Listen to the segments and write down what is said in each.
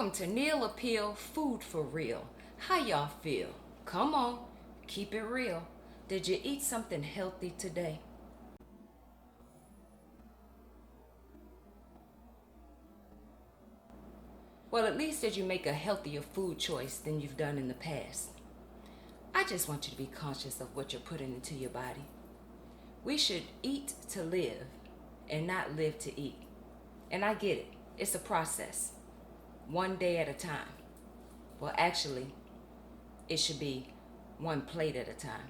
Welcome to Neal Appeal Food for Real. How y'all feel? Come on, keep it real. Did you eat something healthy today? Well, at least did you make a healthier food choice than you've done in the past? I just want you to be conscious of what you're putting into your body. We should eat to live and not live to eat. And I get it. It's a process. One day at a time. Well, actually, it should be one plate at a time.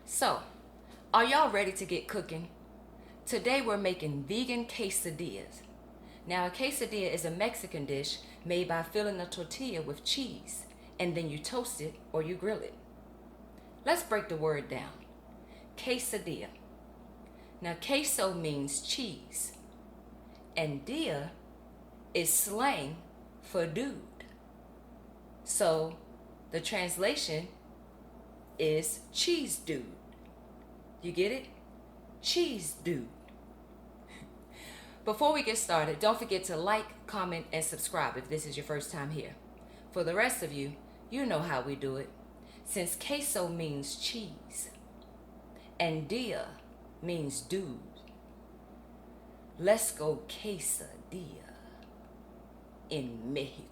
So, are y'all ready to get cooking? Today we're making vegan quesadillas. Now, a quesadilla is a Mexican dish made by filling a tortilla with cheese, and then you toast it or you grill it. Let's break the word down. Quesadilla. Now, queso means cheese, and dilla is slang for dude. So, the translation is cheese dude. You get it? Cheese dude. Before we get started, don't forget to like, comment, and subscribe if this is your first time here. For the rest of you, you know how we do it. Since queso means cheese and dilla means dude, let's go quesadilla in Mexico.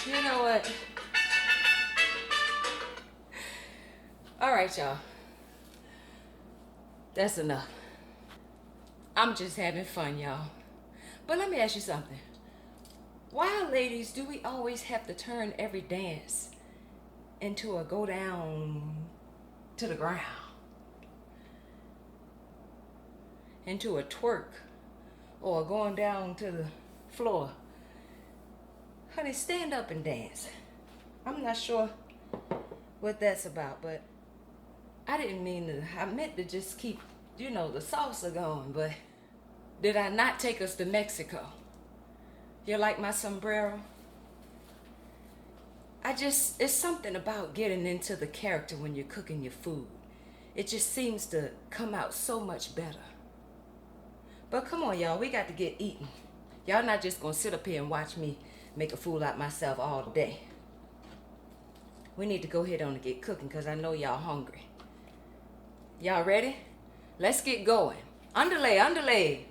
You know what? All right, y'all. That's enough. I'm just having fun, y'all. But let me ask you something. Why, ladies, do we always have to turn every dance into a go down to the ground? Into a twerk or going down to the floor? Honey, stand up and dance. I'm not sure what that's about, but I didn't mean to. I meant to just keep, the salsa going, but did I not take us to Mexico? You like my sombrero? It's something about getting into the character when you're cooking your food. It just seems to come out so much better. But come on, y'all, we got to get eating. Y'all not just gonna sit up here and watch me make a fool out myself all day. We need to go ahead on and get cooking because I know y'all hungry. Y'all ready? Let's get going. Underlay.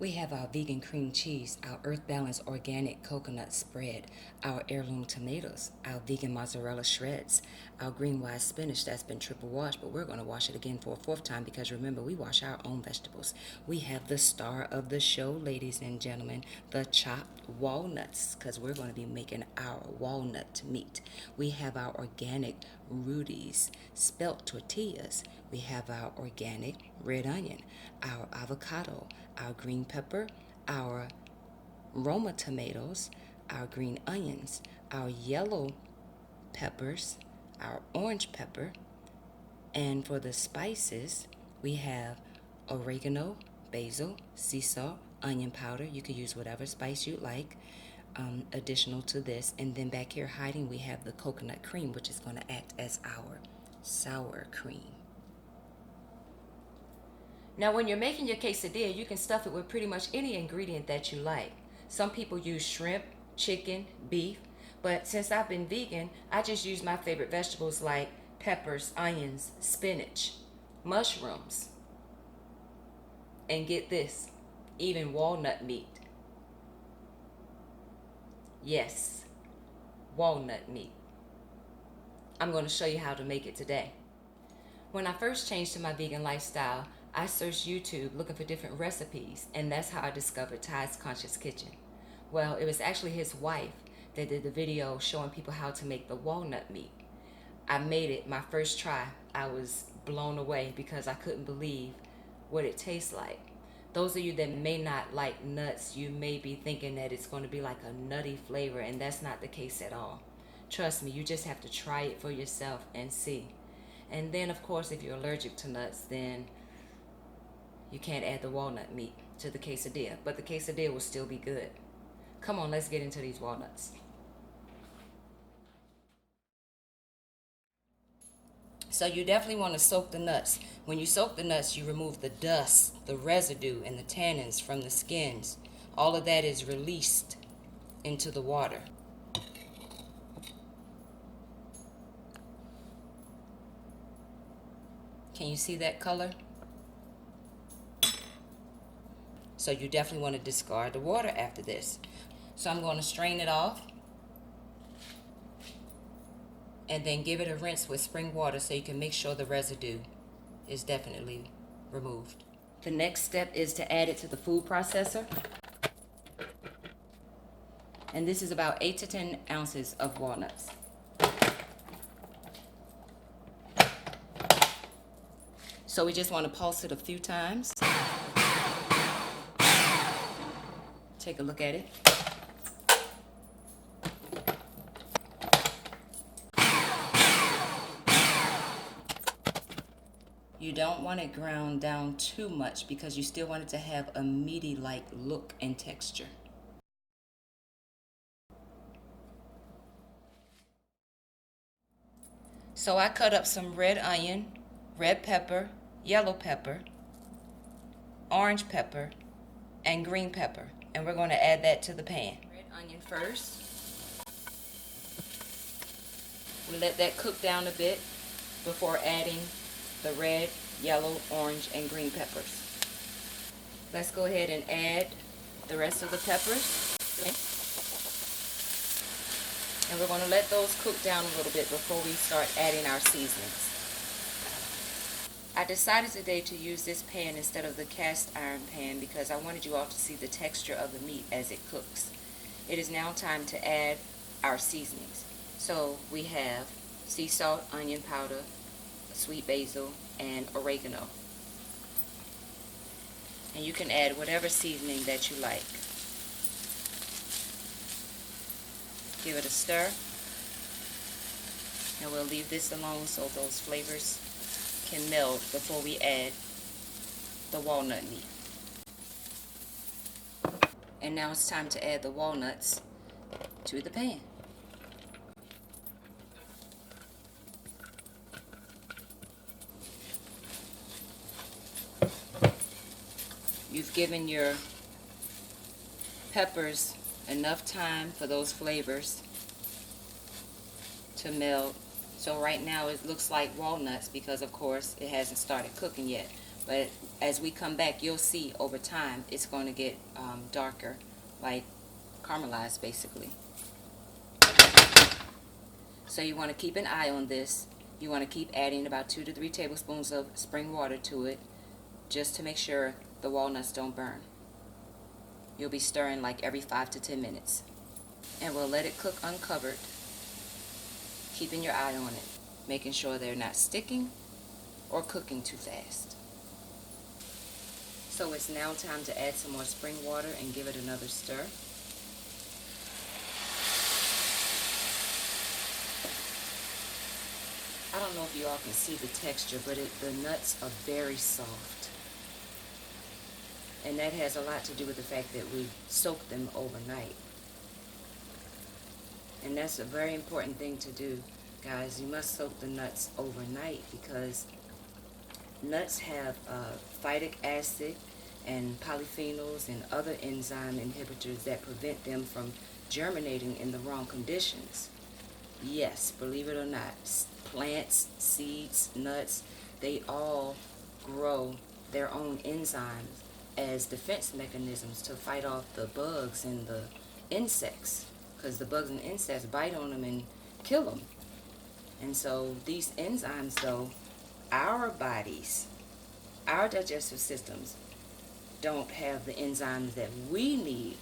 We have our vegan cream cheese, our earth balanced organic coconut spread, our heirloom tomatoes, our vegan mozzarella shreds, our green wise spinach that's been triple washed, but we're going to wash it again for a fourth time because remember, we wash our own vegetables. We have the star of the show, ladies and gentlemen, the chopped walnuts, because we're going to be making our walnut meat. We have our organic Rudy's Spelt Tortillas. We have our organic red onion, our avocado, our green pepper, our Roma tomatoes, our green onions, our yellow peppers, our orange pepper, and for the spices, we have oregano, basil, sea salt, onion powder. You could use whatever spice you like, additional to this. And then back here hiding, we have the coconut cream, which is going to act as our sour cream. Now when you're making your quesadilla, you can stuff it with pretty much any ingredient that you like. Some people use shrimp, chicken, beef, but since I've been vegan, I just use my favorite vegetables like peppers, onions, spinach, mushrooms, and get this, even walnut meat. Yes, walnut meat. I'm going to show you how to make it today. When I first changed to my vegan lifestyle, I searched YouTube looking for different recipes, and that's how I discovered Ty's Conscious Kitchen. Well, it was actually his wife that did the video showing people how to make the walnut meat. I made it my first try. I was blown away because I couldn't believe what it tastes like. Those of you that may not like nuts, you may be thinking that it's going to be like a nutty flavor, and that's not the case at all. Trust me, you just have to try it for yourself and see. And then, of course, if you're allergic to nuts, then you can't add the walnut meat to the quesadilla, but the quesadilla will still be good. Come on, let's get into these walnuts. So you definitely want to soak the nuts. When you soak the nuts, you remove the dust, the residue, and the tannins from the skins. All of that is released into the water. Can you see that color? So you definitely want to discard the water after this. So I'm going to strain it off and then give it a rinse with spring water so you can make sure the residue is definitely removed. The next step is to add it to the food processor. And this is about 8 to 10 ounces of walnuts. So we just want to pulse it a few times. Take a look at it. You don't want it ground down too much because you still want it to have a meaty-like look and texture. So I cut up some red onion, red pepper, yellow pepper, orange pepper, and green pepper. And we're going to add that to the pan. Red onion first. We let that cook down a bit before adding the red, yellow, orange, and green peppers. Let's go ahead and add the rest of the peppers. Okay. And we're going to let those cook down a little bit before we start adding our seasonings. I decided today to use this pan instead of the cast iron pan because I wanted you all to see the texture of the meat as it cooks. It is now time to add our seasonings. So we have sea salt, onion powder, sweet basil, and oregano. And you can add whatever seasoning that you like. Give it a stir. And we'll leave this alone so those flavors can meld before we add the walnut meat. And now it's time to add the walnuts to the pan. You've given your peppers enough time for those flavors to meld. So right now it looks like walnuts because of course it hasn't started cooking yet. But as we come back, you'll see over time it's going to get darker, like caramelized basically. So you want to keep an eye on this. You want to keep adding about 2 to 3 tablespoons of spring water to it just to make sure the walnuts don't burn. You'll be stirring like every 5 to 10 minutes. And we'll let it cook uncovered, keeping your eye on it, making sure they're not sticking or cooking too fast. So it's now time to add some more spring water and give it another stir. I don't know if you all can see the texture, but the nuts are very soft. And that has a lot to do with the fact that we soaked them overnight. And that's a very important thing to do, guys. You must soak the nuts overnight because Nuts have phytic acid and polyphenols and other enzyme inhibitors that prevent them from germinating in the wrong conditions. Yes, believe it or not, plants, seeds, nuts, they all grow their own enzymes as defense mechanisms to fight off the bugs and the insects, because the bugs and insects bite on them and kill them. And so these enzymes, though, our bodies, our digestive systems don't have the enzymes that we need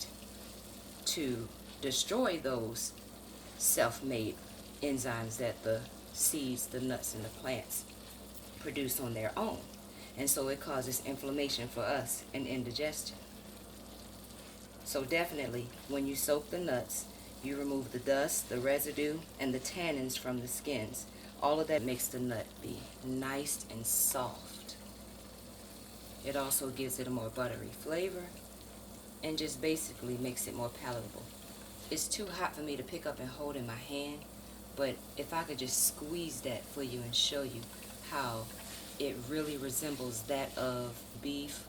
to destroy those self-made enzymes that the seeds, the nuts, and the plants produce on their own. And so it causes inflammation for us and indigestion. So definitely, when you soak the nuts, you remove the dust, the residue, and the tannins from the skins. All of that makes the nut be nice and soft. It also gives it a more buttery flavor and just basically makes it more palatable. It's too hot for me to pick up and hold in my hand, but if I could just squeeze that for you and show you how it really resembles that of beef,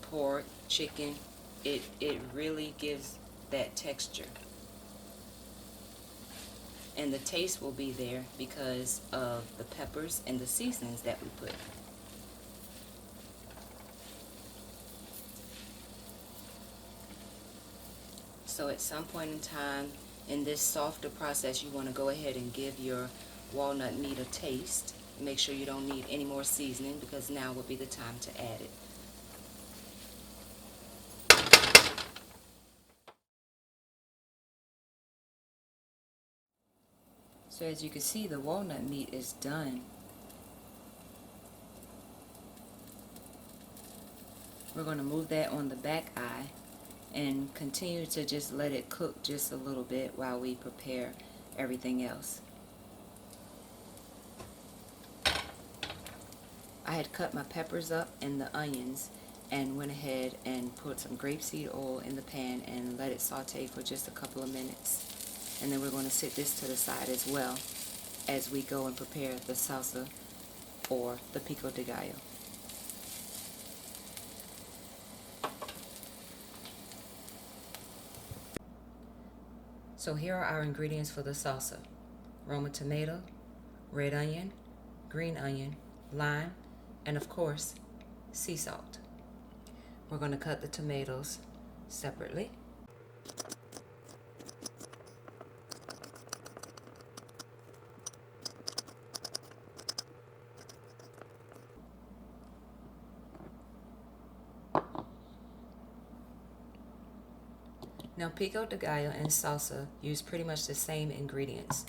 pork, chicken, it really gives that texture. And the taste will be there because of the peppers and the seasonings that we put. So at some point in time in this softer process, you want to go ahead and give your walnut meat a taste. Make sure you don't need any more seasoning, because now would be the time to add it. So as you can see, the walnut meat is done. We're going to move that on the back eye and continue to just let it cook just a little bit while we prepare everything else. I had cut my peppers up and the onions and went ahead and put some grapeseed oil in the pan and let it saute for just a couple of minutes. And then we're going to sit this to the side as well as we go and prepare the salsa or the Pico de Gallo. So here are our ingredients for the salsa: Roma tomato, red onion, green onion, lime, and of course, sea salt. We're going to cut the tomatoes separately. Now, Pico de Gallo and salsa use pretty much the same ingredients.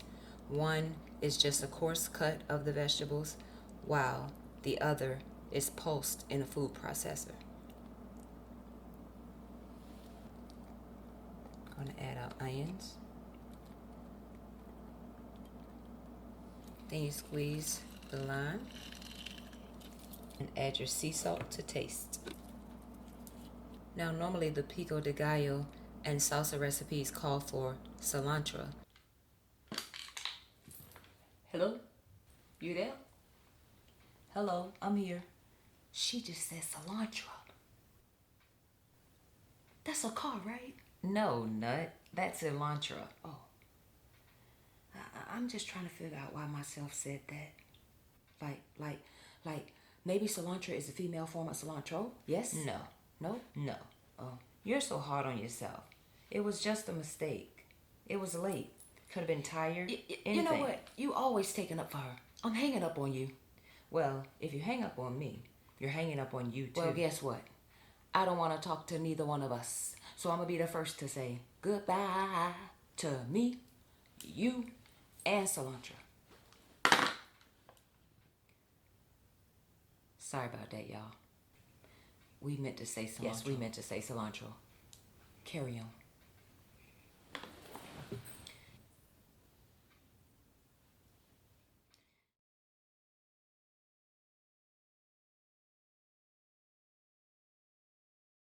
One is just a coarse cut of the vegetables, while the other is pulsed in a food processor. I'm going to add our onions. Then you squeeze the lime and add your sea salt to taste. Now, normally the Pico de Gallo and salsa recipes call for cilantro. Hello? You there? Hello, I'm here. She just said cilantro. That's a car, right? No, nut. That's cilantro. Oh. I'm just trying to figure out why myself said that. Like, maybe cilantro is the female form of cilantro? Yes? No. No? No. Oh. You're so hard on yourself. It was just a mistake. It was late. Could have been tired. You know what? You always taking up for her. I'm hanging up on you. Well, if you hang up on me, you're hanging up on you too. Well, guess what? I don't want to talk to neither one of us. So I'm going to be the first to say goodbye to me, you, and cilantro. Sorry about that, y'all. We meant to say cilantro. Yes, we meant to say cilantro. Carry on.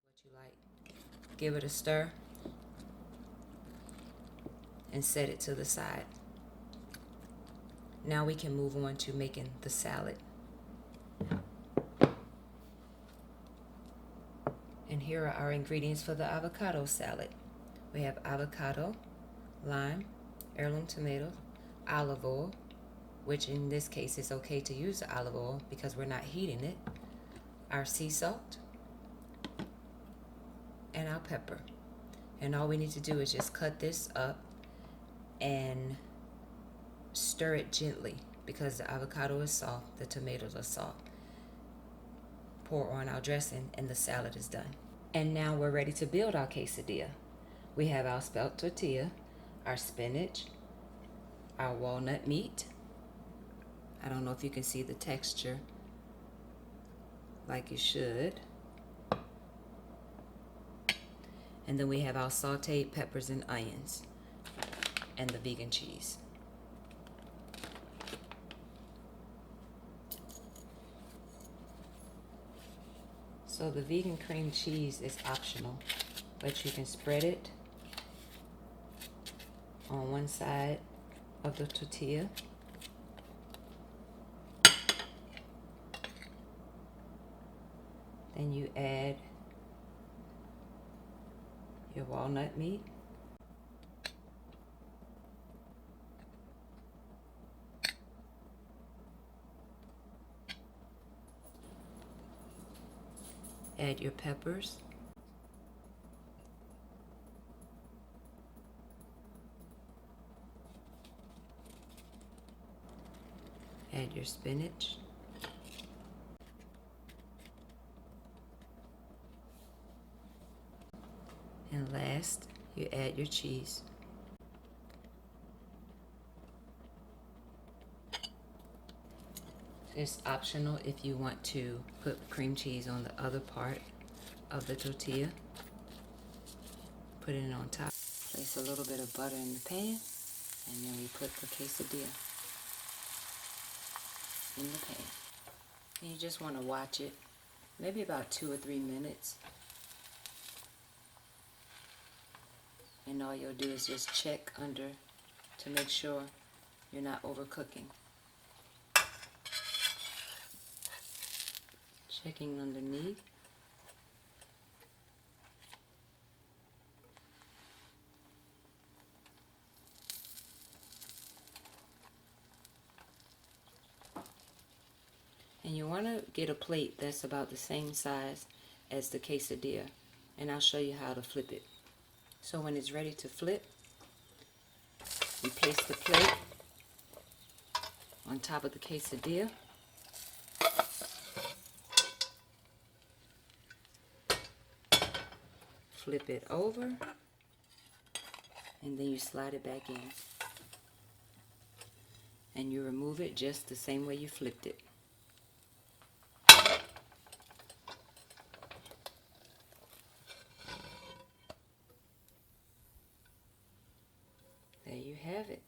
What you like. Give it a stir and set it to the side. Now we can move on to making the salad. And here are our ingredients for the avocado salad. We have avocado, lime, heirloom tomatoes, olive oil, which in this case is okay to use the olive oil because we're not heating it, our sea salt, and our pepper. And all we need to do is just cut this up and stir it gently because the avocado is soft, the tomatoes are soft. Pour on our dressing and the salad is done. And now we're ready to build our quesadilla. We have our spelt tortilla, our spinach, our walnut meat. I don't know if you can see the texture like you should. And then we have our sauteed peppers and onions and the vegan cheese. So the vegan cream cheese is optional, but you can spread it on one side of the tortilla. Then you add your walnut meat. Add your peppers. Add your spinach. And last, you add your cheese. It's optional if you want to put cream cheese on the other part of the tortilla. Put it on top. Place a little bit of butter in the pan, and then we put the quesadilla in the pan. And you just want to watch it, maybe about 2 or 3 minutes. And all you'll do is just check under to make sure you're not overcooking. Checking underneath. And you want to get a plate that's about the same size as the quesadilla, and I'll show you how to flip it. So when it's ready to flip, you place the plate on top of the quesadilla. Flip it over, and then you slide it back in. And you remove it just the same way you flipped it. There you have it.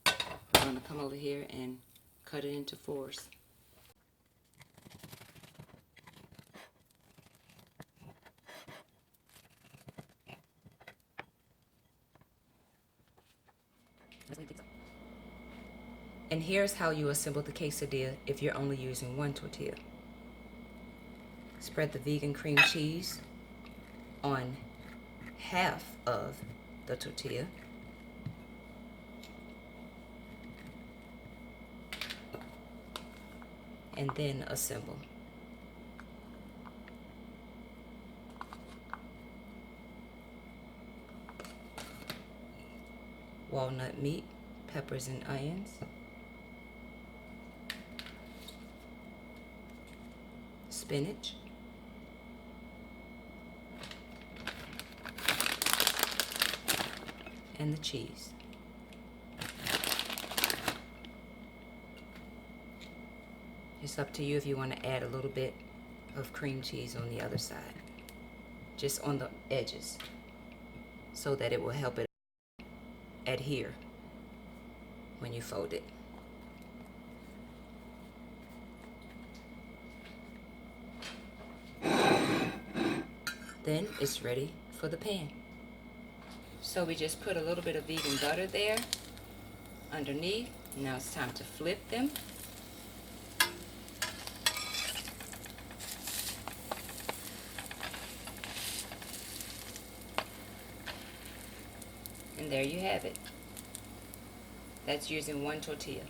I'm going to come over here and cut it into 4s. And here's how you assemble the quesadilla if you're only using one tortilla. Spread the vegan cream cheese on half of the tortilla. And then assemble. Walnut meat, peppers and onions. Spinach. And the cheese. It's up to you if you want to add a little bit of cream cheese on the other side, just on the edges, so that it will help it adhere when you fold it. Then it's ready for the pan. So we just put a little bit of vegan butter there underneath. Now it's time to flip them. there you have it. That's using 1 tortilla.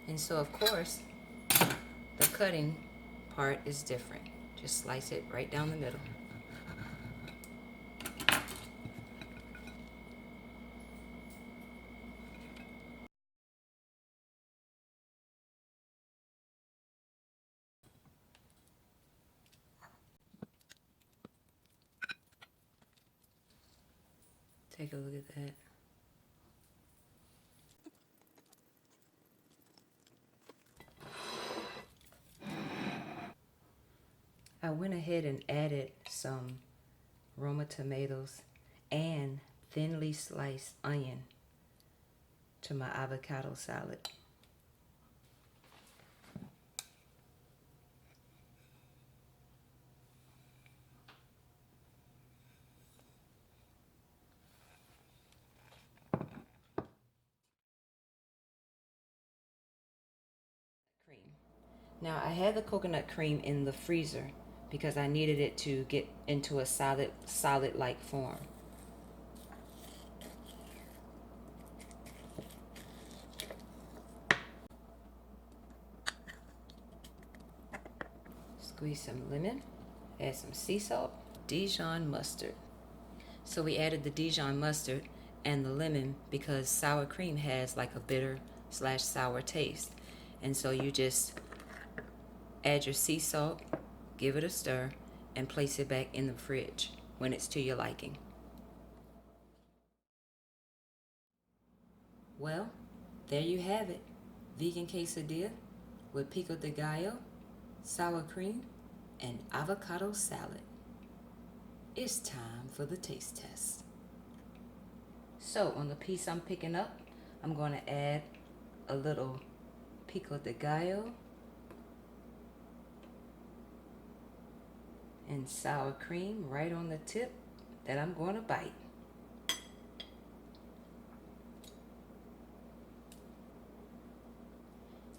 And so, of course, the cutting part is different. Just slice it right down the middle. Take a look at that. I went ahead and added some Roma tomatoes and thinly sliced onion to my avocado salad. Cream. Now I had the coconut cream in the freezer because I needed it to get into a solid-like form. Squeeze some lemon, add some sea salt, Dijon mustard. So we added the Dijon mustard and the lemon because sour cream has like a bitter/sour taste. And so you just add your sea salt, give it a stir, and place it back in the fridge when it's to your liking. Well, there you have it. Vegan quesadilla with pico de gallo, sour cream, and avocado salad. It's time for the taste test. So on the piece I'm picking up, I'm going to add a little pico de gallo and sour cream right on the tip that I'm going to bite.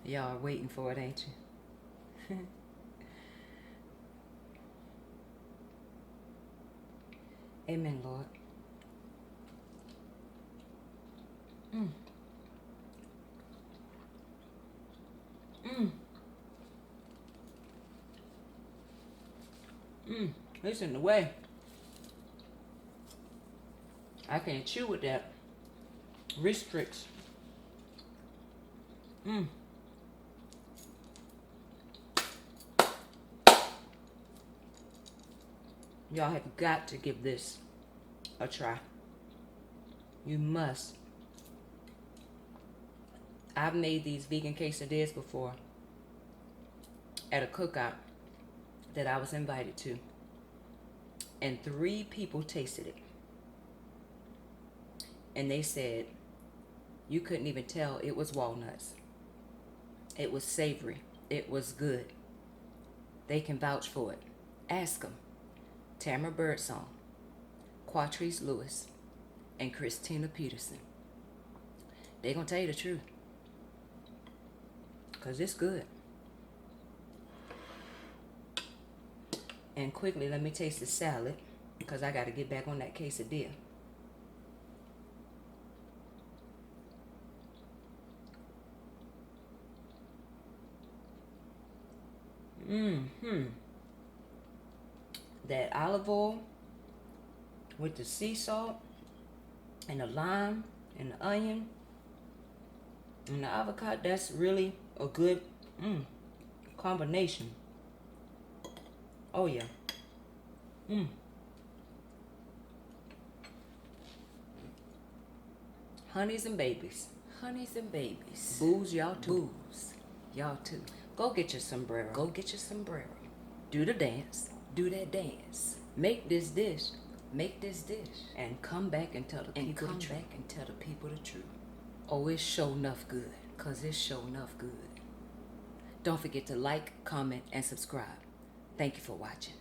Y'all are waiting for it, ain't you? Amen, Lord. It's in the way. I can't chew with that. Restricts. Y'all have got to give this a try. You must. I've made these vegan quesadillas before at a cookout that I was invited to, and 3 people tasted it, and they said you couldn't even tell it was walnuts. It was savory. It was good. They can vouch for it. Ask them. Tamara Birdsong, Quatrice Lewis, and Christina Peterson. They're going to tell you the truth. Because it's good. And quickly, let me taste the salad. Because I got to get back on that quesadilla. That olive oil with the sea salt and the lime and the onion and the avocado, that's really a good combination. Oh yeah. Honeys and babies. Honeys and babies. Booze, y'all too. Booze, y'all too. Go get your sombrero. Go get your sombrero. Do the dance. Do that dance. Make this dish. Make this dish. And come back and tell the people the truth. And come back and tell the people the truth. Oh, it's sure enough good. Cause it's sure enough good. Don't forget to like, comment, and subscribe. Thank you for watching.